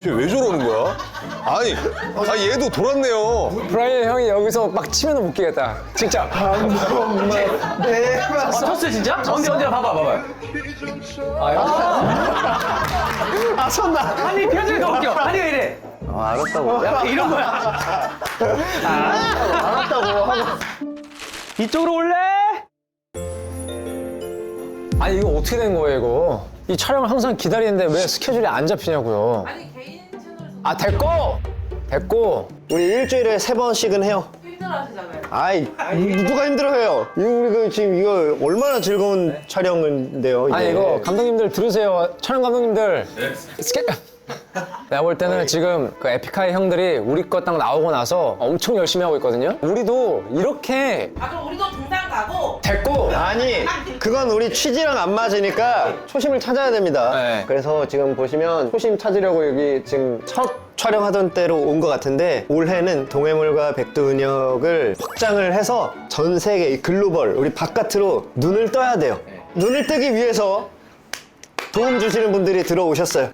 왜 저러는 거야? 아니, 얘도 돌았네요. 브라이언 형이 여기서 막 치면은 못 끼겠다. 진짜. 쳤어요 진짜? 언제 봐봐. 쏜다. 아니 표정이 더 웃겨. 아니 왜 이래? 알았다고. 약간 이런 거야. 알았다고. 이쪽으로 올래? 아니 이거 어떻게 된 거예요 이거? 이 촬영을 항상 기다리는데 왜 스케줄이 안 잡히냐고요? 아니 개인 채널에서 아 됐고. 우리 일주일에 3번씩은 해요. 힘들어하시잖아요. 아이, 누가 힘들어해요? 이거 우리 지금 이거 얼마나 즐거운 촬영인데요. 이게. 아니 이거 감독님들 들으세요. 촬영 감독님들. 스케... 내가 볼 때는 지금 그 에픽하이 형들이 우리 거 딱 나오고 나서 엄청 열심히 하고 있거든요. 우리도 이렇게 아 그럼 우리도 등산 가고 됐고. 아니, 그건 우리 취지랑 안 맞으니까 초심을 찾아야 됩니다. 네. 그래서 지금 보시면 초심 찾으려고 여기 지금 첫 촬영하던 때로 온 것 같은데 올해는 동해물과 백두은역을 확장을 해서 전 세계 이 글로벌 우리 바깥으로 눈을 떠야 돼요. 눈을 뜨기 위해서 도움 주시는 분들이 들어오셨어요.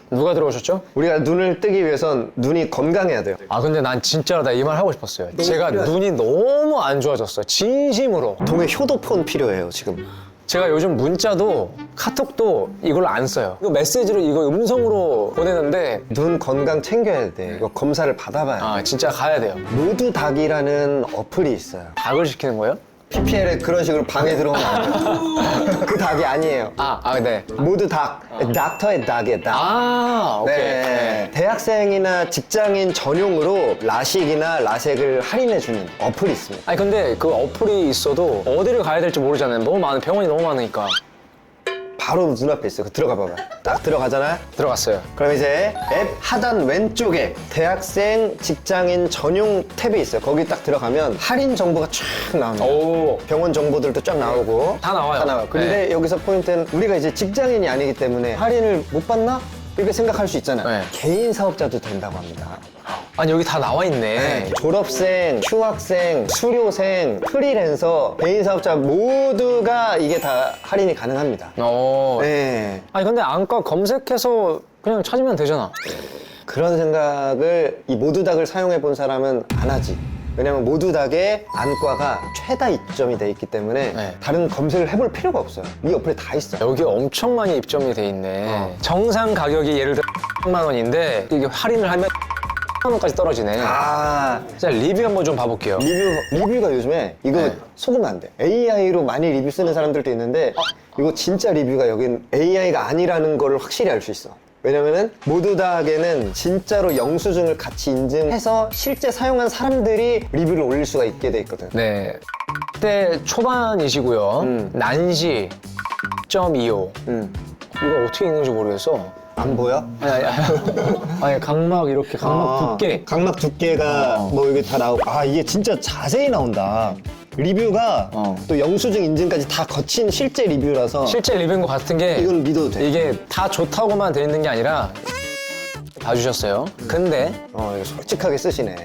누가 들어오셨죠? 우리가 눈을 뜨기 위해선 눈이 건강해야 돼요. 아 근데 난 진짜로 나 이 말 하고 싶었어요. 제가 눈이 너무 안 좋아졌어요. 진심으로. 동해 효도폰 필요해요 지금. 제가 요즘 문자도 카톡도 이걸로 안 써요. 이거 메시지로 이거 음성으로 보내는데 눈 건강 챙겨야 돼. 이거 검사를 받아봐야 돼. 아 진짜 가야 돼요. 모두 닭이라는 어플이 있어요. 닭을 시키는 거예요? PPL에 그런 식으로 방에 들어오면 안 돼요. 그 닭이 아니에요. 네. 모두 닭. 닥터의 닭이에요, 닭. 아, 오케이. 네. 대학생이나 직장인 전용으로 라식이나 라섹을 할인해주는 어플이 있습니다. 아니 근데 그 어플이 있어도 어디를 가야 될지 모르잖아요. 너무 많은 병원이 너무 많으니까. 바로 눈앞에 있어요. 들어가 봐봐요. 딱 들어가잖아요. 들어갔어요. 그럼 이제 앱 하단 왼쪽에 대학생, 직장인 전용 탭이 있어요. 거기 딱 들어가면 할인 정보가 쫙 나옵니다. 오. 병원 정보들도 쫙 나오고 다 나와요. 다 나와요. 근데 여기서 포인트는 우리가 이제 직장인이 아니기 때문에 할인을 못 받나? 이렇게 생각할 수 있잖아요. 네. 개인 사업자도 된다고 합니다. 아니 여기 다 나와 있네. 졸업생, 휴학생, 수료생, 프리랜서, 개인 사업자 모두가 이게 다 할인이 가능합니다. 네. 아니 근데 안과 검색해서 그냥 찾으면 되잖아. 그런 생각을 이 모두닥을 사용해 본 사람은 안 하지. 왜냐면 모두닥의 안과가 최다 입점이 돼 있기 때문에 네. 다른 검색을 해볼 필요가 없어요. 이 어플에 다 있어요. 여기 엄청 많이 입점이 돼 있네. 정상 가격이 예를 들어 100만 원인데 이게 할인을 하면 100만 원까지 떨어지네. 아, 자 리뷰 한번 좀 봐볼게요. 리뷰가 요즘에 이거 네. 속으면 안 돼. AI로 많이 리뷰 쓰는 사람들도 있는데 이거 진짜 리뷰가 여긴 AI가 아니라는 걸 확실히 알 수 있어. 왜냐면은 모두닥에는 진짜로 영수증을 같이 인증해서 실제 사용한 사람들이 리뷰를 올릴 수가 있게 돼 있거든. 네. 그때 초반이시고요. 난시 0.25. 이거 어떻게 읽는지 모르겠어. 안 보여? 아니 각막 이렇게 각막 두께. 각막 두께가 뭐 이게 다 나오고 이게 진짜 자세히 나온다. 리뷰가 또 영수증 인증까지 다 거친 실제 리뷰라서 실제 리뷰인 것 같은 게 이건 믿어도 돼. 이게 다 좋다고만 돼 있는 게 아니라 봐주셨어요. 근데 이거 솔직하게 쓰시네.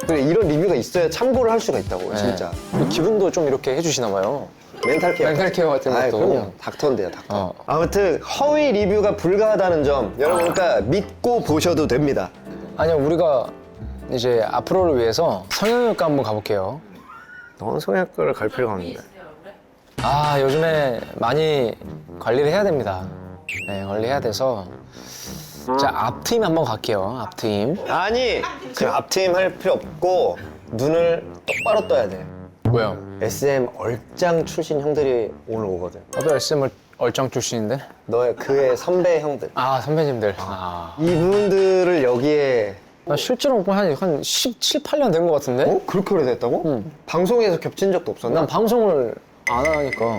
그래, 이런 리뷰가 있어야 참고를 할 수가 있다고 진짜. 기분도 좀 이렇게 해주시나 봐요. 멘탈 케어. 멘탈 케어 같은 것도. 그럼요. 닥터인데요, 닥터. 어. 아무튼 허위 리뷰가 불가하다는 점 여러분 그러니까 믿고 보셔도 됩니다. 아니요 우리가 이제 앞으로를 위해서 성형외과 한번 가볼게요. 넌 성형외과를 갈 필요가 없는데. 아 요즘에 많이 관리를 해야 됩니다. 네 관리해야 돼서 자 앞트임 한번 갈게요. 앞트임. 아니, 지금 앞트임 할 필요 없고 눈을 똑바로 떠야 돼. 뭐요? SM 얼짱 출신 형들이 오늘 오거든. 나도 SM을 얼짱 출신인데. 너의 그의 선배 형들. 아 선배님들. 이분들을 여기에 나 실제로 한 17, 8년 된 것 같은데? 그렇게 오래됐다고? 방송에서 겹친 적도 없었나? 난 방송을 안 하니까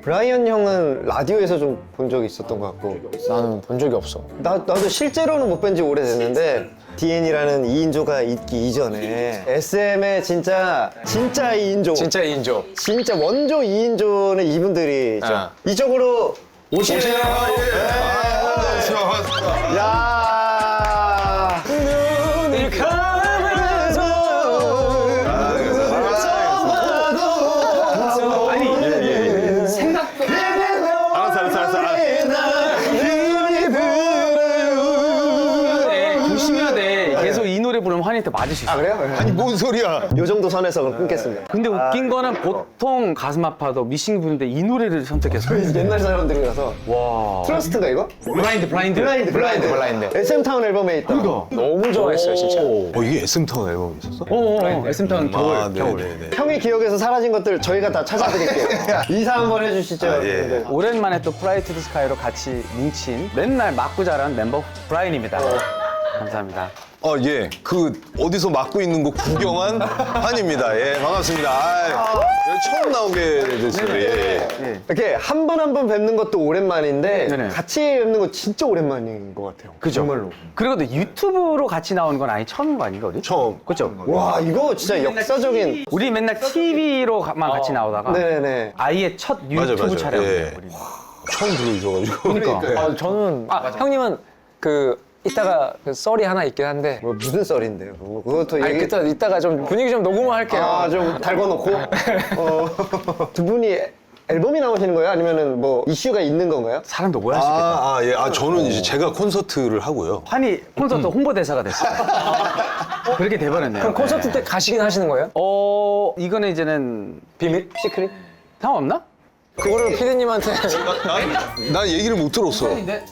브라이언 형은 라디오에서 좀 본 적이 있었던 것 같고 나는 본 적이 없어. 나도 실제로는 못 뵌 지 오래됐는데 DN이라는 2인조가 있기 이전에 SM의 진짜 2인조 진짜 2인조. 진짜 원조 2인조는 이분들이죠. 이쪽으로 오시네요. 야. 눈을 감아서 아니 생각도 알았어. 노래 부르면 환희한테 맞을 수 있어. 아 그래요? 아니 뭔 소리야? 요 정도 선에서 그럼 끊겠습니다. 근데 웃긴 거는 보통 가슴 아파도 미싱 부르는데 이 노래를 선택했어. 옛날 사람들이라서. 와. 트러스트가 이거? 블라인드. 블라인드. SM 타운 앨범에 있다. 너무 좋아했어요, 진짜. 이게 SM 타운 앨범 있었어? SM타운 겨울. 네네네. 형의 기억에서 사라진 것들 저희가 다 찾아드릴게요. 인사 한번 해주시죠. 예. 네. 오랜만에 또 프라이 투 더 스카이로 같이 뭉친 맨날 맞고 자란 멤버 브라인입니다. 감사합니다. 예. 그 어디서 맡고 있는 거 구경한 한입니다. 예, 반갑습니다. 여기 처음 나오게 됐어요. 예. 이렇게 한 번 한 번 뵙는 것도 오랜만인데 네네. 같이 뵙는 거 진짜 오랜만인 것 같아요. 그죠? 정말로. 그리고 또 유튜브로 같이 나오는 건 아니 처음인 거 아닌가 우리? 처음. 그죠? 와 이거 진짜 역사적인. 우리 맨날 TV로만 같이 나오다가 네네네. 아예 첫 유튜브 맞아. 촬영. 예. 우리. 처음 불러주셔가지고. 그러니까. 저는 형님은 이따가 그 썰이 하나 있긴 한데 뭐 무슨 썰인데요? 그것도 아니 얘기. 이따가 좀 분위기 좀 녹음을 할게요. 아좀 달궈놓고. 두 분이 앨범이 나오시는 거예요? 아니면은 뭐 이슈가 있는 건가요? 사람도 오해하시겠다. 예. 저는 이제 제가 콘서트를 하고요. 환희 콘서트 홍보대사가 됐어요. 그렇게 돼버렸네요. 그럼 콘서트 때 가시긴 하시는 거예요? 이거는 이제는 비밀? 시크릿? 상관없나? 그거를 피디님한테 난 얘기를 못 들었어.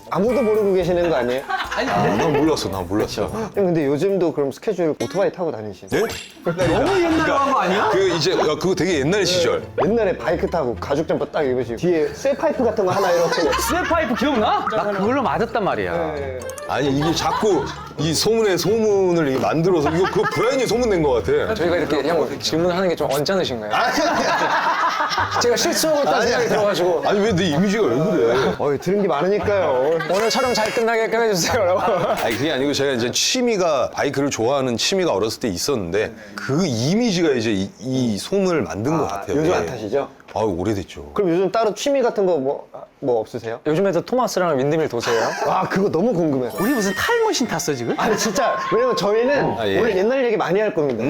아무도 모르고 계시는 거 아니에요? 난 몰랐어. 형, 근데 요즘도 그럼 스케줄 오토바이 타고 다니시죠? 네? 너무 옛날에 한 거 아니야? 그거 되게 옛날 시절. 옛날에 바이크 타고 가죽 잠바 딱 입으시고 뒤에 쇠파이프 같은 거 하나 이렇게. 스냅파이프 기억나? 나 그걸로 맞았단 말이야. 아니 이게 자꾸 이 소문에 소문을 이게 만들어서 이거 그 브라인이 소문낸 것 같아. 저희가 이렇게 형 질문하는 게 좀 언짢으신가요? 제가 실수하고 있다는 생각이 들어가지고 아니 왜 내 이미지가 왜 그래? 들은 게 많으니까요. 오늘 촬영 잘 끝나게끔 해주세요, 여러분. 아니 그게 아니고 제가 이제 취미가 바이크를 좋아하는 취미가 어렸을 때 있었는데 그 이미지가 이제 이 소문을 만든 것 같아요. 요즘 예. 안 타시죠? 오래됐죠. 그럼 요즘 따로 취미 같은 거 뭐 없으세요? 요즘에도 토마스랑 윈드밀 도세요? 와 그거 너무 궁금해요. 우리 무슨 타임머신 탔어 지금? 아니 진짜 왜냐면 저희는 예. 오늘 옛날 얘기 많이 할 겁니다.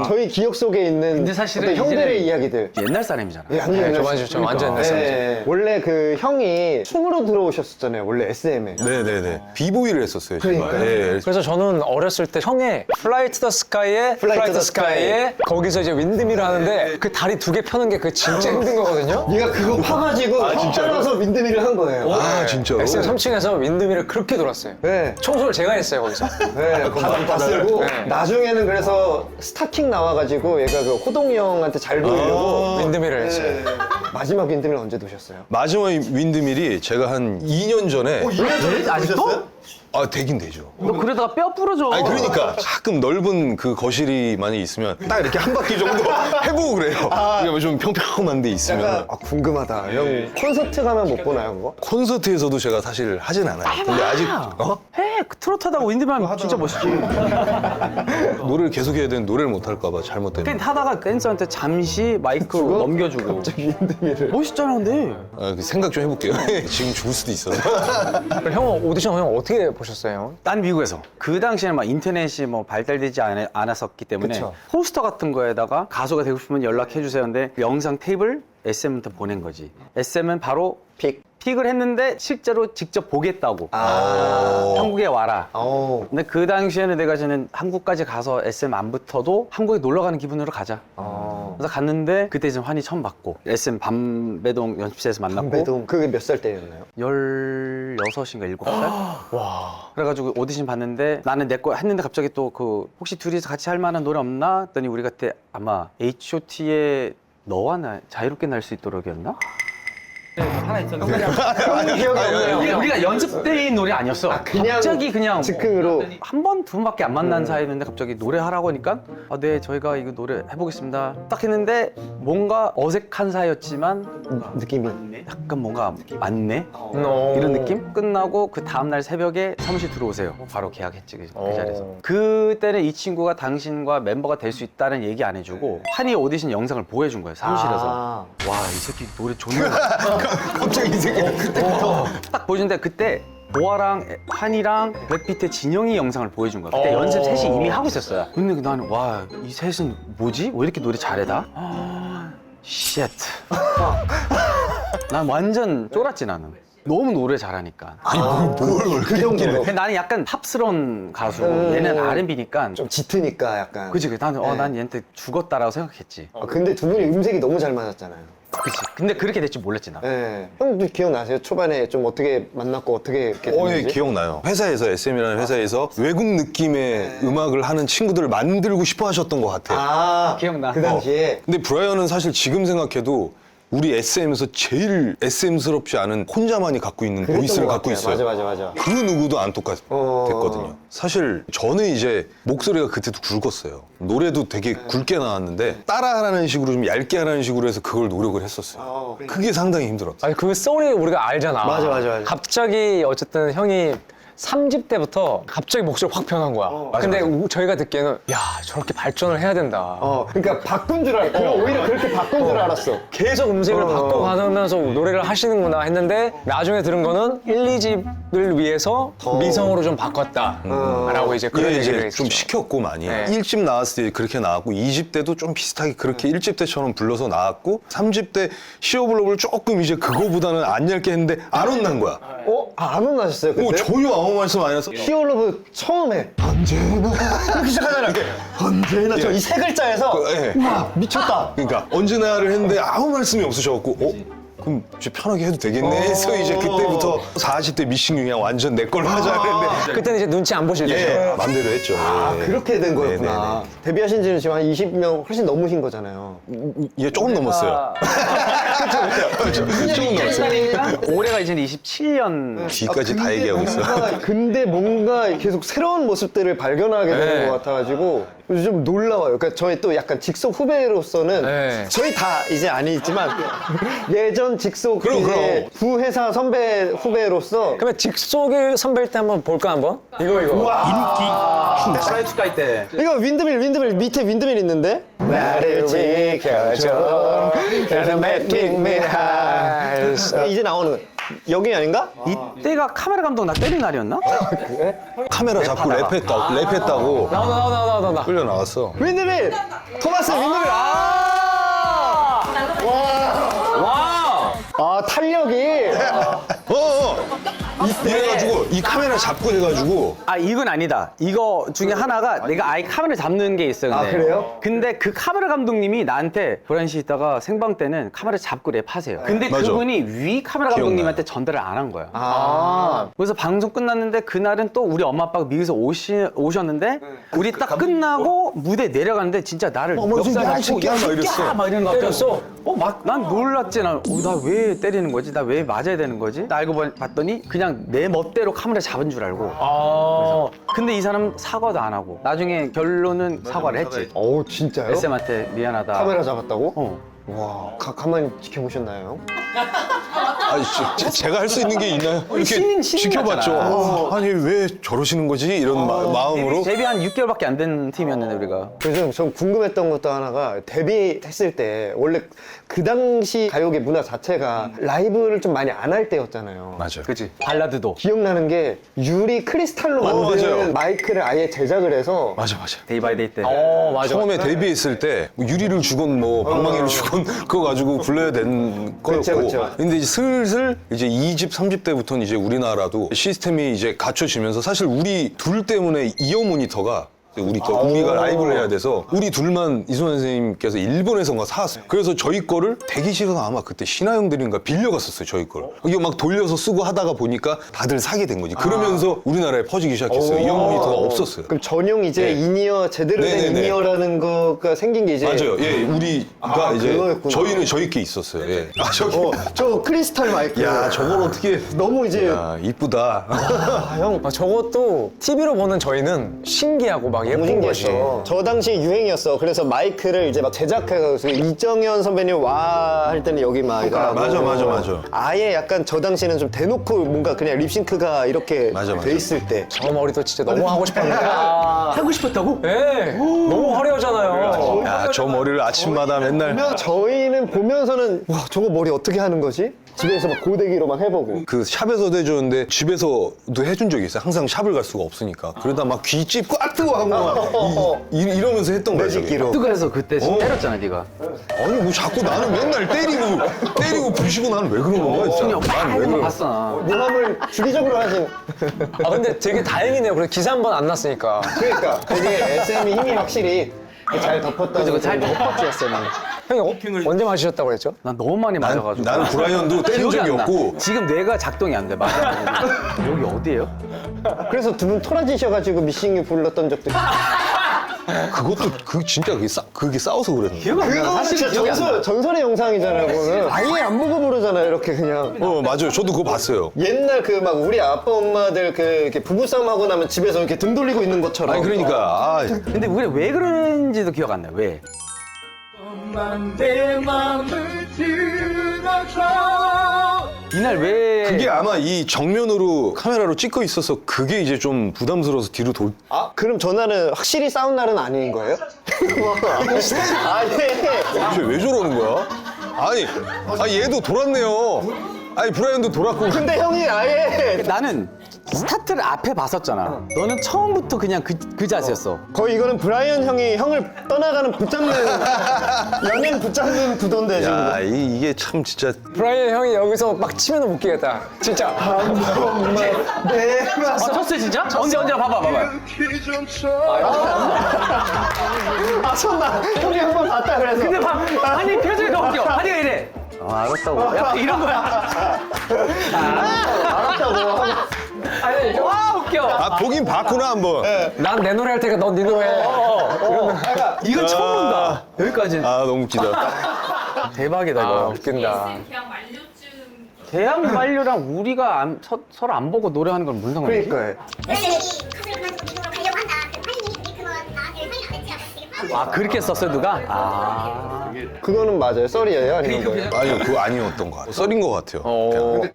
저희 기억 속에 있는 근데 사실은 어떤 형들의 이제는- 이야기들. 옛날 사람이잖아. 예, 완전 옛날 저 완전 옛날 사람이죠. 네. 원래 그 형이 춤으로 들어오셨었잖아요. 원래 SM에. 네네네. 비보이를 했었어요. 제가. 그러니까요. 예. 그래서 저는 어렸을 때 형의 Fly to the Sky에 Fly to the Sky에 거기서 이제 윈드밀을 하는데 그 다리 두 개 펴는 게 그 진짜 힘든 거거든요. 얘가 그거 파가지고 형 따라서 윈드밀을 한 거예요. 진짜로? SM 3층에서 윈드밀을 그렇게 돌았어요. 네. 청소를 제가 했어요, 거기서. 네, 바닥 다 쓸고 네. 나중에는 그래서 스타킹 나와가지고 얘가 그 호동이 형한테 잘 보이려고 윈드밀을 했어요. 네. 마지막 윈드밀 언제 도셨어요? 마지막 윈드밀이 제가 한 2년 전에 아직도? 되긴 되죠. 너 그러다가 뼈 부러져. 아니 그러니까 가끔 넓은 그 거실이 많이 있으면 딱 이렇게 한 바퀴 정도 해보고 그래요. 그러니까 좀 평평한 데 있으면. 약간 궁금하다. 형 콘서트 가면 못 보나요 그거? 콘서트에서도 제가 사실 하진 않아요. 근데 아직 해. 트로트 하다가 윈드만 진짜 멋있지. 노래를 계속 해야 되는 노래를 못 할까 봐 잘못되면. 팬 하다가 댄서한테 잠시 마이크로 넘겨주고. 윈드밀을. 멋있잖아 근데. 그 생각 좀 해볼게요. 지금 죽을 수도 있어서. 그럼 형 오디션 형 어떻게 보셨어요? 난 미국에서 그 당시에는 막 인터넷이 뭐 발달되지 않았었기 때문에 그쵸. 포스터 같은 거에다가 가수가 되고 싶으면 연락해 주세요 근데 영상 테이블 SM한테 보낸 거지. SM은 바로 픽을 했는데 실제로 직접 보겠다고 한국에 와라. 근데 그 당시에는 내가 저는 한국까지 가서 SM 안 붙어도 한국에 놀러 가는 기분으로 가자. 그래서 갔는데 그때 이제 환희 처음 봤고 SM 밤배동 연습실에서 만났고 배동 그게 몇 살 때였나요? 16인가 7살? 그래가지고 오디션 봤는데 나는 내 거 했는데 갑자기 또 그 혹시 둘이서 같이 할 만한 노래 없나? 했더니 우리 그때 아마 H.O.T의 너와 나 자유롭게 날 수 있도록이었나? 하나 있었는데 형이 기억이 없네요. 우리가 연습 때인 노래 아니었어. 그냥 갑자기 그냥 즉흥으로. 한 번, 두 번밖에 안 만난 사이였는데 갑자기 노래하라고 하니까 네 저희가 이거 노래 해보겠습니다 딱 했는데 뭔가 어색한 사이였지만 느낌이. 약간 뭔가 맞네? 이런 느낌? 끝나고 그 다음날 새벽에 사무실 들어오세요. 바로 계약했지 그 자리에서. 그때는 이 친구가 당신과 멤버가 될 수 있다는 얘기 안 해주고 환희 오디션 영상을 보여준 거예요 사무실에서. 와 이 새끼 노래 좋네. 갑자기 이 새끼 딱 보여준데 그때 보아랑 환희랑 블랙비트의 진영이 영상을 보여준 거야. 그때 연습 셋이 이미 하고 있었어요. 근데 나는 와 이 셋은 뭐지? 왜 이렇게 노래 잘해 다? 쉣. 난 완전 쫄았지 나는. 너무 노래 잘하니까. 그 정도로. 근데 나는 약간 팝스러운 가수. 얘는 R&B니까. 좀 짙으니까 약간. 그치, 나는 난 얘한테 죽었다라고 생각했지. 근데 두 분이 음색이 너무 잘 맞았잖아요. 그치. 근데 그렇게 될 줄 몰랐지 나. 네. 형도 기억나세요? 초반에 좀 어떻게 만났고 어떻게 이렇게 예, 됐는지? 기억나요. 회사에서, SM이라는 회사에서 외국 느낌의 음악을 하는 친구들을 만들고 싶어 하셨던 것 같아요. 아, 기억나. 그 당시에. 근데 브라이언은 사실 지금 생각해도 우리 SM에서 제일 SM스럽지 않은 혼자만이 갖고 있는 그랬던 보이스를 것 갖고 같아요. 있어요. 맞아. 그 누구도 안 똑같았거든요. 사실 저는 이제 목소리가 그때도 굵었어요. 노래도 되게 굵게 나왔는데 따라하라는 식으로 좀 얇게 하라는 식으로 해서 그걸 노력을 했었어요. 그게 상당히 힘들었어요. 아니 그 소리 우리가 알잖아. 맞아. 갑자기 어쨌든 형이 3집 때부터 갑자기 목소리 확 변한 거야. 근데 저희가 듣기에는 야 저렇게 발전을 해야 된다. 그러니까 바꾼 줄 알았어. 그럼 오히려 그렇게 바꾼 줄 알았어. 계속 음색을 바꿔가면서 노래를 하시는구나 했는데 나중에 들은 거는 1, 2집을 위해서 미성으로 좀 바꿨다 라고 이제 그런 예, 얘기를 이제 좀 했었죠. 시켰고 많이. 네. 1집 나왔을 때 그렇게 나왔고 2집 때도 좀 비슷하게 그렇게 1집 때처럼 불러서 나왔고 3집 때 시어블러블 조금 이제 그거보다는 안 얇게 했는데 안 혼난 거야. 안 혼나셨어요 그때? 전혀 아무 말씀 안 해서 히어로브 처음에 언제나 이렇게 시작하잖아. 언제나 저 이 세 글자에서 예. 우와 미쳤다. 그러니까 언제나를 했는데 아무 말씀이 없으셔갖고 그럼 이제 편하게 해도 되겠네 해서 이제 그때부터 40대 미싱 그냥 완전 내 걸로 하자 그랬는데 그때는 이제 눈치 안 보실 때죠. 예, 맘대로 했죠. 예. 그렇게 된 거였구나. 데뷔하신 지는 지금 한 20명 훨씬 넘으신 거잖아요. 예, 조금 넘었어요. 조금 넘었어요. 올해가 이제 27년. 뒤까지 다 얘기하고 있어요. 근데 뭔가 계속 새로운 모습들을 발견하게 되는 네. 것 같아가지고 좀 놀라워요. 그러니까 저희 또 약간 직속 후배로서는 네. 저희 다 이제 아니지만 예전 직속 그럼. 이제 부회사 선배 후배로서 그러면 직속일 선배일 때 한번 볼까 한번? 이거. 사이트가이 때. 이거 윈드밀 밑에 윈드밀 있는데 나를 지켜줘 Making me high. 이제 나오는 거 여기 아닌가? 이때가 카메라 감독 나 때린 날이었나? 카메라 잡고 랩했다고 나온다. 끌려 나왔어. 윈드밀 토마스 윈드밀 아 탄력이 이래가지고 이 카메라 잡고 해가지고 아 이건 아니다. 이거 중에 하나가 내가 아예 카메라 잡는 게 있어. 근데. 그래요? 근데 그 카메라 감독님이 나한테 브라이언 씨 있다가 생방 때는 카메라 잡고 랩하세요. 근데 맞아. 그분이 위 카메라 감독님한테 전달을 안 한 거야. 그래서 방송 끝났는데 그날은 또 우리 엄마 아빠가 미국에서 오셨는데 우리 딱 끝나고 무대 내려가는데 진짜 나를 야, 이 새끼야, 막 이랬어. 막 이런 거 때렸어? 난 놀랐지. 나 왜 때리는 거지? 나 왜 맞아야 되는 거지? 나 알고 봤더니 그냥 내 멋대로 카메라 잡은 줄 알고. 근데 이 사람 사과도 안 하고 나중에 결론은 사과를 했지. 어우 진짜요? SM한테 미안하다. 카메라 잡았다고? 어. 와 가만히 지켜보셨나요? 아니, 제가 할 수 있는 게 있나요? 이렇게 신인 지켜봤죠. 같잖아. 아니 왜 저러시는 거지? 이런 마음으로. 데뷔 한 6개월밖에 안 된 팀이었는데 우리가. 그래서 좀 궁금했던 것도 하나가 데뷔했을 때 원래 그 당시 가요계 문화 자체가 라이브를 좀 많이 안 할 때였잖아요. 맞아요. 그치. 발라드도. 기억나는 게 유리 크리스탈로 만든 맞아요. 마이크를 아예 제작을 해서 맞아. 데이 바이 데이 때. 맞아. 처음에 데뷔했을 때 유리를 주건 뭐 방망이를 주건 그거 가지고 불러야 되는 거였고. 그쵸. 근데 이제 슬슬 이제 2집, 3집 때부터는 이제 우리나라도 시스템이 이제 갖춰지면서 사실 우리 둘 때문에 이어 모니터가 우리가 라이브를 해야 돼서 우리 둘만 이소연 선생님께서 일본에서인가 사왔어요. 그래서 저희 거를 대기실에서 아마 그때 신하영들인가 빌려갔었어요. 저희 걸. 이거 막 돌려서 쓰고 하다가 보니까 다들 사게 된 거지. 그러면서 우리나라에 퍼지기 시작했어요. 이어 모니터가 없었어요. 그럼 전용 이제 네. 인이어 제대로 된 네네네. 인이어라는 거가 생긴 게 이제 맞아요. 예, 우리가 이제 그거였구나. 저희는 저희 게 있었어요. 예. 아, 저기. 저 크리스탈 마이크 야, 저걸 어떻게. 너무 이제 야, 이쁘다. 저것도 TV로 보는 저희는 신기하고 막 너무 예쁜 거지. 신기했어. 저 당시 유행이었어. 그래서 마이크를 이제 막 제작해서 이정현 선배님 와 할 때는 여기 막 이거 하고. 맞아. 아예 약간 저 당시에는 좀 대놓고 뭔가 그냥 립싱크가 이렇게 맞아. 돼 있을 때. 저 머리도 진짜 너무 하고 싶었는데. 하고 싶었다고? 네. 너무 화려하잖아요. 야, 저 머리를 아침마다 맨날. 저희는 보면서는 와 저거 머리 어떻게 하는 거지? 집에서 막 고데기로 막 해보고. 그 샵에서도 해줬는데 집에서도 해준 적이 있어요. 항상 샵을 갈 수가 없으니까. 그러다 막 귀집 꽉 뜨고 하고 막 이러면서 했던 거예요. 저게. 매직기로. 뜨거해서 그때 때렸잖아 네가. 아니 뭐 자꾸 나는 맨날 때리고 부시고 나는 왜 그러는 거야 진짜. 그냥 나는 왜 거 그러는 봤어 나. 모함을 주기적으로 하신. 아 근데 되게 다행이네요. 그래 기사 한 번 안 났으니까. 그러니까 되게 SM이 힘이 확실히 잘 덮었다. 그거 잘 덮었지 했어는. 형이 언제 마시셨다고 그랬죠? 난 너무 많이 맞아가지고. 나는 브라이언도 때린 기억이 적이 안 나. 없고. 지금 뇌가 작동이 안 돼. 맞아. 여기 어디예요? 그래서 두 분 토라지셔가지고 미싱유 불렀던 적도. 그것도 진짜 그게 싸워서 그랬는데. 기억 안 나. 그거는 사실 진짜 기억이 안 나. 전설의 영상이잖아요. 그거는 아예 안 보고 부르잖아요. 이렇게 그냥. 맞아요. 저도 그거 봤어요. 옛날 그 막 우리 아빠 엄마들 그 이렇게 부부싸움 하고 나면 집에서 이렇게 등 돌리고 있는 것처럼. 아니 그러니까 근데 우리 왜 그런지도 기억 안 나. 왜? 이날 왜? 그게 아마 이 정면으로 카메라로 찍고 있어서 그게 이제 좀 부담스러워서 뒤로 돌. 아 그럼 전날은 확실히 싸운 날은 아닌 거예요? 아니. 이제 왜 저러는 거야? 아니 얘도 돌았네요. 아니 브라이언도 돌았고. 근데 형이 아예 나는 스타트를 앞에 봤었잖아. 너는 처음부터 그냥 그 자세였어. 거의 이거는 브라이언 형이 형을 떠나가는 붙잡는 연인 붙잡는 구도인데 지금. 야 이게 참 진짜. 브라이언 형이 여기서 막 치면은 못 끼겠다. 진짜. 네. 아, 쳤어요 진짜? 언제 봐봐. 아 쳤나? 형이 한 번 봤다 그래서. 근데 한이 표정이 너무 웃겨. 한이가 이래. 알았다고. 약간 이런 거야. 알았다고. 아니 와 웃겨. 보긴 봤구나 한번. 난 내 노래 할 테니까 넌 네 노래 해. 이건 처음 본다. 여기까지. 너무 웃기다. 대박이다 이거. 웃긴다. 계약 만료쯤 대학 만료랑 우리가 서로 안 보고 노래하는 건 무슨 상관이지? 그러니까요. 여기 컷을 그만두고 미국으로 가려고 한다. 그럼 할인이 그거 나한테 확인 안 했지 않았지? 아 그렇게 썼어요 누가? 아. 그거는 맞아요. 썰이에요? 아니면 뭐예요? 아니요 그거 아니었던 것 같아요. 썰인 것 같아요. 그냥.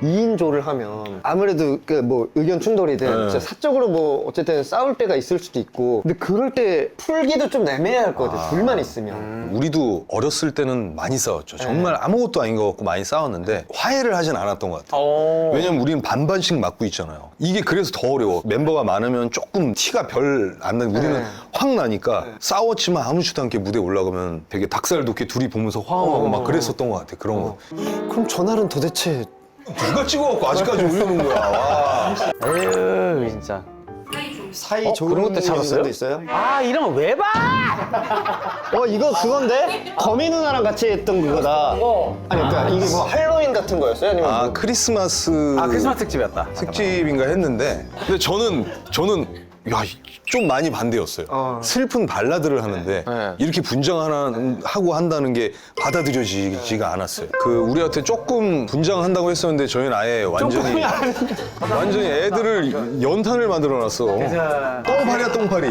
2인조를 하면 아무래도 그 뭐 의견 충돌이든 진짜 사적으로 뭐 어쨌든 싸울 때가 있을 수도 있고 근데 그럴 때 풀기도 좀 애매할 것 같아요. 둘만 있으면. 우리도 어렸을 때는 많이 싸웠죠. 정말 아무것도 아닌 것 같고 많이 싸웠는데 화해를 하진 않았던 것 같아요. 왜냐면 우리는 반반씩 맡고 있잖아요. 이게 그래서 더 어려워. 멤버가 많으면 조금 티가 별 안 나고 우리는 확 나니까 싸웠지만 아무렇지도 않게 무대에 올라가면 되게 닭살 돋게 둘이 보면서 화음하고 막 그랬었던 것 같아. 그런 거. 그럼 전날은 도대체 누가 찍어갖고 아직까지 올리는 거야. 와. 에휴 진짜. 사이 좋은 그런 것도 잡았어요? 분도 있어요? 아 이런 거 왜 봐? 이거 그건데? 거미 누나랑 같이 했던 그거다. 아니 그러니까 이게 뭐 할로윈 같은 거였어요? 아니면 크리스마스 크리스마스 특집이었다. 특집인가 했는데 근데 저는 좀 많이 반대였어요. 슬픈 발라드를 하는데 이렇게 분장 하나 하고 한다는 게 받아들여지지가 않았어요. 그 우리한테 조금 분장한다고 했었는데 저희는 아예 완전히 애들을 연탄을 만들어놨어. 똥파리야 똥파리.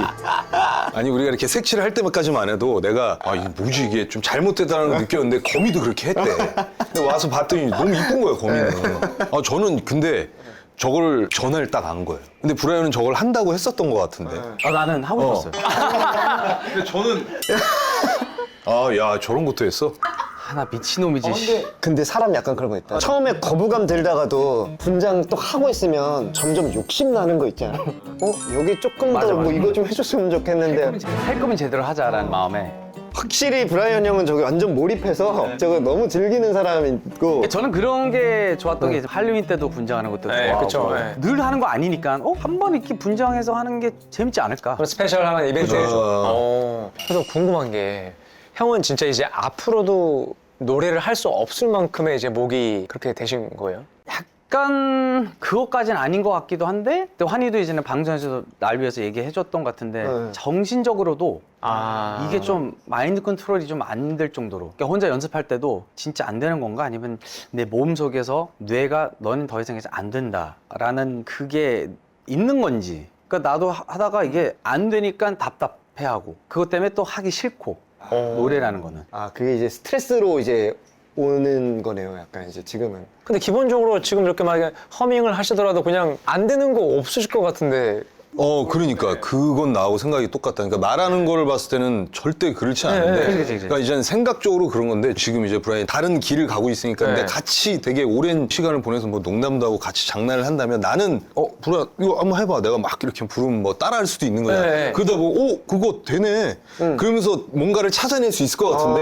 아니 우리가 이렇게 색칠을 할 때까지만 안 해도 내가 이게 뭐지 이게 좀 잘못됐다는 걸 느꼈는데 거미도 그렇게 했대. 근데 와서 봤더니 너무 이쁜 거야 거미는. 저는 근데 저걸 전화를 딱 안 거예요. 근데 브라이언은 저걸 한다고 했었던 것 같은데. 나는 하고 싶었어요. 근데 저는 야 저런 것도 했어? 하나 미친놈이지. 근데 사람 약간 그런 거 있다. 처음에 거부감 들다가도 분장 또 하고 있으면 점점 욕심 나는 거 있잖아. 여기 조금 맞아, 더 뭐 맞아. 이거 좀 해줬으면 좋겠는데. 할 거면 제대로 하자라는 마음에. 확실히 브라이언 형은 저기 완전 몰입해서 저거 너무 즐기는 사람이고. 저는 그런 게 좋았던 게 할로윈 때도 분장하는 것도 네, 좋아하고 그쵸, 네. 늘 하는 거 아니니까 한 번 이렇게 분장해서 하는 게 재밌지 않을까? 그런 스페셜한 이벤트죠. 그래서 궁금한 게 형은 진짜 이제 앞으로도 노래를 할 수 없을 만큼의 이제 목이 그렇게 되신 거예요? 약간 그것까지는 아닌 것 같기도 한데 또 환희도 이제는 방송에서도 날 위해서 얘기해줬던 것 같은데 정신적으로도 이게 좀 마인드 컨트롤이 좀 안 될 정도로 그러니까 혼자 연습할 때도 진짜 안 되는 건가 아니면 내 몸속에서 뇌가 너는 더 이상 이제 안 된다라는 그게 있는 건지 그러니까 나도 하다가 이게 안 되니까 답답해하고 그것 때문에 또 하기 싫고 노래라는 거는 그게 이제 스트레스로 이제 오는 거네요. 약간 이제 지금은. 근데 기본적으로 지금 이렇게 막 허밍을 하시더라도 그냥 안 되는 거 없으실 것 같은데 그러니까 그건 나하고 생각이 똑같다. 그러니까 말하는 걸 봤을 때는 절대 그렇지 않은데, 그치. 그러니까 이제는 생각적으로 그런 건데 지금 이제 브라이언이 다른 길을 가고 있으니까 네. 근데 같이 되게 오랜 시간을 보내서 뭐 농담도 하고 같이 장난을 한다면 나는 브라이언 이거 한번 해봐. 내가 막 이렇게 부르면 뭐 따라할 수도 있는 거야. 네. 그러다 보고 그거 되네. 그러면서 뭔가를 찾아낼 수 있을 것 같은데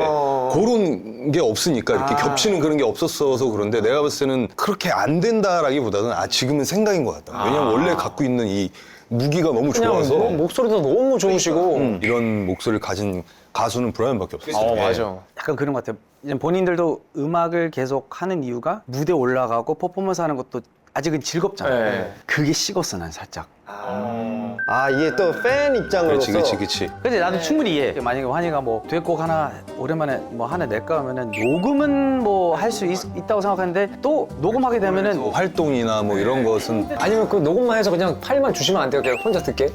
그런 게 없으니까 이렇게 겹치는 그런 게 없었어서 그런데 내가 봤을 때는 그렇게 안 된다라기보다는 지금은 생각인 것 같다. 왜냐면 원래 갖고 있는 이 무기가 너무 그냥 좋아서 목소리도 너무 좋으시고. 이런 목소리를 가진 가수는 브라이언밖에 없어요. 맞아. 약간 그런 것 같아요. 이제 본인들도 음악을 계속 하는 이유가 무대 올라가고 퍼포먼스 하는 것도 아직은 즐겁잖아요. 네. 그게 식었어, 난 살짝. 이게 또 팬 입장으로서 그렇지. 근데 나도 충분히 이해해. 만약에 환희가 뭐 듀엣곡 하나 오랜만에 뭐 하나 낼까 하면은 녹음은 뭐 할 수 있다고 생각하는데 또 녹음하게 되면은 활동이나 뭐 이런 것은 아니면 그 녹음만 해서 그냥 파일만 주시면 안 돼요? 그냥 혼자 듣게?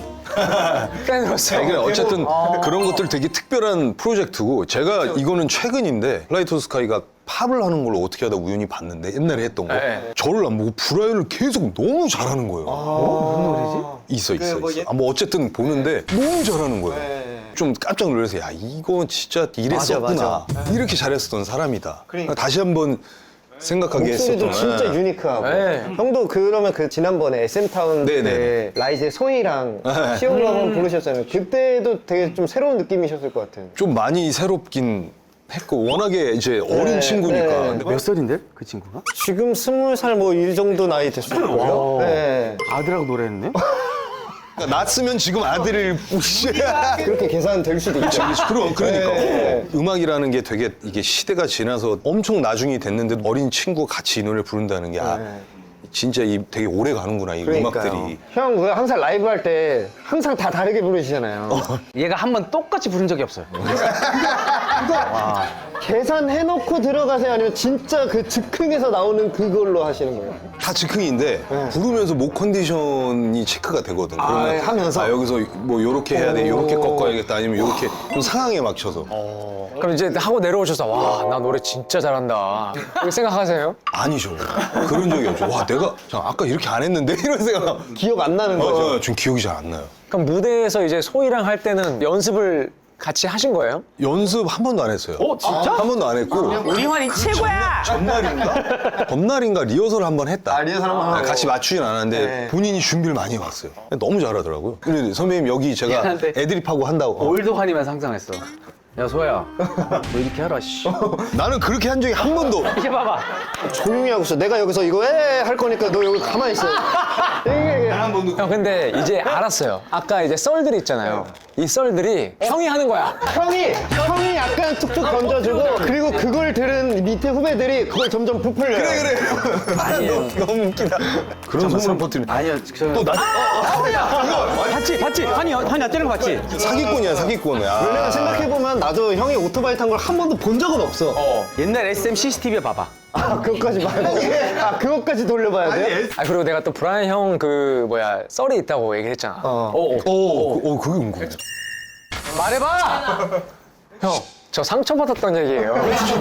팬으로서. 그러니까 어쨌든 그런 것들 되게 특별한 프로젝트고 제가 이거는 최근인데 플라이트 스카이가 팝을 하는 걸 어떻게 하다 우연히 봤는데 옛날에 했던 거 네. 저를 안 보고 브라이언을 계속 너무 잘하는 거예요. 무슨 노래지? 있어. 뭐 어쨌든 보는데 너무 잘하는 거예요. 좀 깜짝 놀라서 야 이거 진짜 이랬었구나. 이렇게 잘했었던 사람이다. 그러니까 다시 한번 생각하게 목소리도 했었던 진짜 유니크하고 네. 형도 그러면 그 지난번에 SM 타운 네네. 때 라이즈의 소희랑 시온으로 한번 부르셨잖아요. 그때도 되게 좀 새로운 느낌이셨을 것 같아요. 좀 많이 새롭긴 했고 워낙에 이제 어린 네, 친구니까 네. 근데 몇 살인데? 그 친구가? 지금 20살 뭐 이 정도 나이 됐을 거예요. 네. 아들하고 노래했네? 그러니까 낳았으면 지금 아들을 그렇게 계산될 수도 있죠. 그러니까 네. 음악이라는 게 되게 이게 시대가 지나서 엄청 나중이 됐는데 어린 친구가 같이 이 노래를 부른다는 게 진짜 되게 오래 가는구나 이 음악들이. 형 그거 항상 라이브 할 때 항상 다 다르게 부르시잖아요. 얘가 한 번 똑같이 부른 적이 없어요. 계산해놓고 들어가세요? 아니면 진짜 그 즉흥에서 나오는 그걸로 하시는 거예요? 다 즉흥인데 부르면서 목 컨디션이 체크가 되거든. 그러면 하면서? 여기서 뭐 요렇게 해야 돼, 요렇게 꺾어야겠다, 아니면 요렇게 좀 상황에 맞춰서. 그럼 이제 하고 내려오셔서 와, 나 노래 진짜 잘한다. 이렇게 생각하세요? 아니죠. 그런 적이 없죠. 와, 내가 아까 이렇게 안 했는데 이런 생각. 기억 안 나는 거죠? 좀 기억이 잘 안 나요. 그럼 무대에서 이제 소희랑 할 때는 연습을 같이 하신 거예요? 연습 한 번도 안 했어요. 진짜? 한 번도 안 했고. 우리 환희 최고야! 전날인가 리허설을 한 번 했다. 리허설 한번 하고. 같이 맞추진 않았는데 네. 본인이 준비를 많이 해왔어요. 너무 잘하더라고요. 근데 선배님 여기 제가 미안한데. 애드립하고 한다고. 올드 환희만 상상했어. 야, 소야. 너 이렇게 하라, 씨. 나는 그렇게 한 적이 한 번도. 이렇게 봐봐. 조용히 하고 있어. 내가 여기서 이거 할 거니까 너 여기 가만히 있어. 형 근데 이제 알았어요. 아까 이제 썰들 있잖아요. 이 썰들이 형이 하는 거야. 형이 약간 툭툭 던져주고 그리고 그걸 들은 밑에 후배들이 그걸 점점 부풀려요. 그래. 너무 웃기다. 그런 소문을 퍼뜨리는. 아니요, 또 봤지? 환희 때리는 거 봤지? 사기꾼이야, 사기꾼. 내가 생각해보면 나도 형이 오토바이 탄 걸 한 번도 본 적은 없어. 옛날 SM CCTV에 봐봐. 그것까지 봐야 그것까지 돌려봐야 돼? 그리고 내가 또 브라이언 형 그 썰이 있다고 얘기했잖아. 그게 궁금해. 말해봐! 형, 저 상처받았던 얘기예요. 해줘.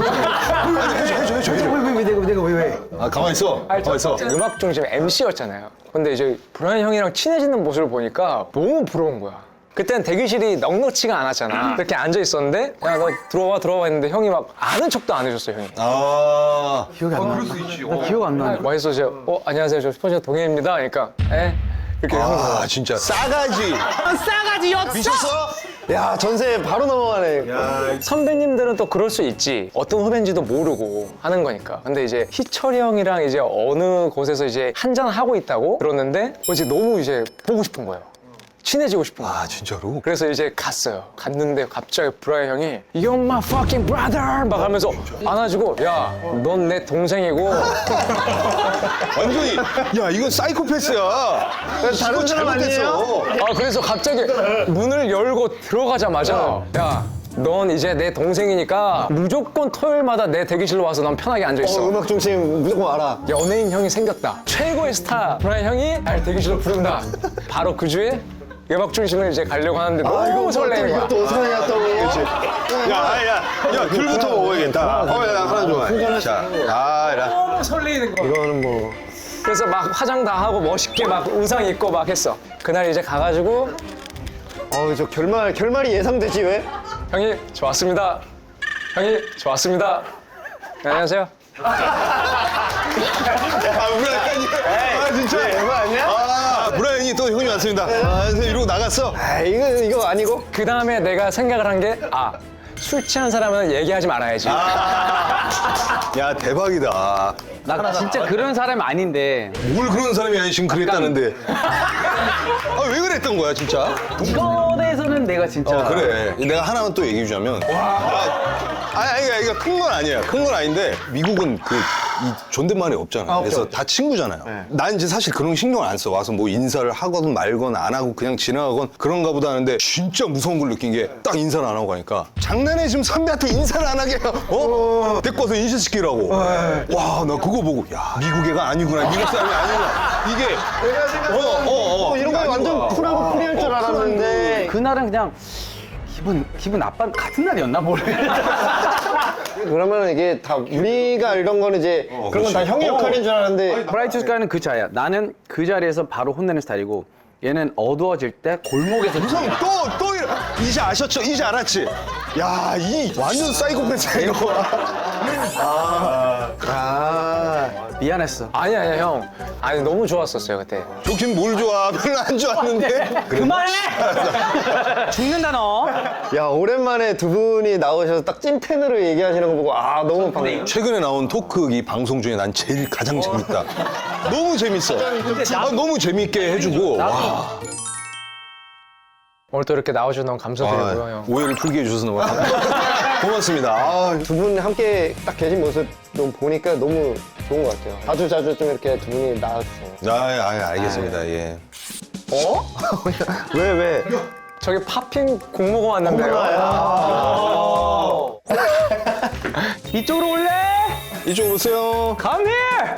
왜? 가만히 있어. 가만히 있어. 음악 중심 MC였잖아요. 근데 이제 브라이언 형이랑 친해지는 모습을 보니까 너무 부러운 거야. 그때는 대기실이 넉넉치가 않았잖아. 이렇게 앉아 있었는데 야 너 들어와 했는데 형이 막 아는 척도 안 해줬어요 형이. 기억이 안 나. 나 기억 안 나. 뭐 했어? 안녕하세요 저 슈퍼주니어 동해입니다. 그러니까 이렇게 하면서 진짜 싸가지. 싸가지 없어! 미쳤어? 야 전세 바로 넘어가네. 선배님들은 또 그럴 수 있지. 어떤 후배인지도 모르고 하는 거니까. 근데 이제 희철이 형이랑 이제 어느 곳에서 이제 한잔 하고 있다고 들었는데 이제 너무 이제 보고 싶은 거예요. 친해지고 싶은 거예요. 진짜로? 그래서 이제 갔어요. 갔는데 갑자기 브라이언 형이 You're my fucking brother! 막 하면서 안아주고 야, 넌 내 동생이고 완전히 야 이건 사이코패스야. 다른 사람 아니에요? 그래서 갑자기 문을 열고 들어가자마자 야, 넌 이제 내 동생이니까 무조건 토요일마다 내 대기실로 와서 넌 편하게 앉아있어. 음악 중심 무조건 알아. 연예인 형이 생겼다. 최고의 스타 브라이언 형이 날 대기실로 부른다. 바로 그 주에 음악 중심을 이제 가려고 하는데 너무 설레는 거야. 또 어떻게 하냐고. 야, 귤부터 먹어야겠다. 야, 하나 줘. 자, 이라. 너무 설레이는 거야. 이거는 뭐. 그래서 막 화장 다 하고 멋있게 막 의상 입고 막 했어. 그날 이제 가가지고 저 결말이 예상되지 왜? 형이 좋았습니다. 형이 좋았습니다. 네, 안녕하세요. 브라이언이 진짜 대박 아니야? 브라이언이 또 형이 왔습니다. 그래서 이러고 나갔어. 이거 아니고? 그 다음에 내가 생각을 한 게 술 취한 사람은 얘기하지 말아야지. 야 대박이다. 나 진짜 그런 사람이 아닌데 뭘 그런 사람이 아니 지금 그랬다는데. 왜 그랬던 거야 진짜? 이거에 대해서는 내가 진짜 그래. 내가 하나만 또 얘기해 주자면. 이거 큰 건 아니야. 큰 건 아닌데 미국은 이 존댓말이 없잖아. 그래서 다 친구잖아요. 난 이제 사실 그런 거 신경 안 써. 와서 뭐 인사를 하거든 말건 안 하고 그냥 지나가건 그런가 보다 하는데 진짜 무서운 걸 느낀 게 딱 인사를 안 하고 가니까 장난해 지금 선배한테 인사를 안 하게 데리고 와서 인사시키라고. 와 나 그거 보고 야 미국 애가 아니구나. 미국 사람이 아니구나. 이게 이런 거 완전 쿨하고 프리할 줄 알았는데. 그날은 그냥 기분 나빠 같은 날이었나 모르겠어. 그러면 이게 다 우리가 알던 거는 이제 그런 건 다 그렇지. 형의 역할인 줄 알았는데. 브라이트 스카이는 그 자야. 나는 그 자리에서 바로 혼내는 스타일이고 얘는 어두워질 때 골목에서 또 이제 아셨죠? 이제 알았지? 야, 이 완전 사이코패스야 이거. 미안했어. 아니야 형. 아니 너무 좋았었어요 그때. 좋긴 뭘 좋아? 별로 안 좋았는데. 그만해! 죽는다 너. 야, 오랜만에 두 분이 나오셔서 딱 찐텐으로 얘기하시는 거 보고 너무 반가워. 최근에 나온 토크 이 방송 중에 난 제일 가장 재밌다. 너무 재밌어. 너무 재밌게 해주고. 와. 오늘 또 이렇게 나와주셔서 너무 감사드리고요 형. 오해를 풀게 해주셔서 너무 고맙습니다. 두 분 함께 딱 계신 모습 좀 보니까 너무 좋은 것 같아요. 자주 좀 이렇게 두 분이 나와주세요. 알겠습니다. 예. 왜? 저기 팝핑 공모가 왔는데요. 이쪽으로 올래? 이쪽으로 오세요. Come here!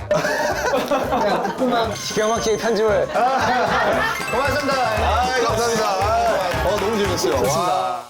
기가 막히게 편집을. 고맙습니다. 감사합니다. 너무 재밌어요. 와.